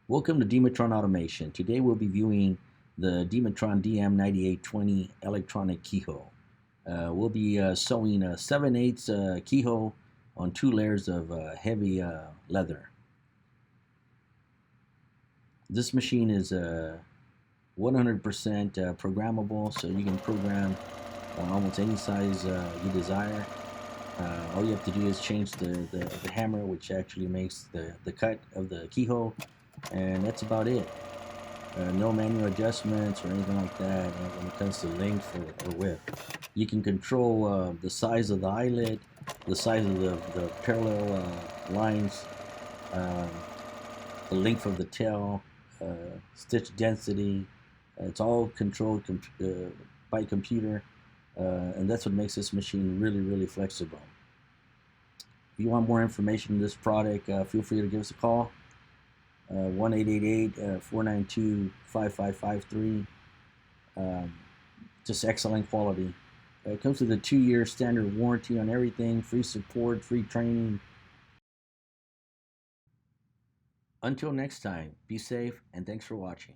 Welcome to DEMATRON Automation. Today we'll be viewing the DEMATRON DM-9820 electronic keyhole. We'll be sewing a 7/8 keyhole on 2 layers of heavy leather. This machine is 100% programmable, so you can program almost any size you desire. All you have to do is change the hammer, which actually makes the cut of the keyhole, and that's about it. No manual adjustments or anything like that when it comes to length or width. You can control the size of the eyelet, the size of the parallel lines, um, the length of the tail, stitch density. It's all controlled by computer, and that's what makes this machine really flexible. If you want more information on this product, feel free to give us a call. 1-888-492-5553. Just excellent quality. It comes with a 2-year standard warranty on everything, free support, free training. Until next time, be safe and thanks for watching.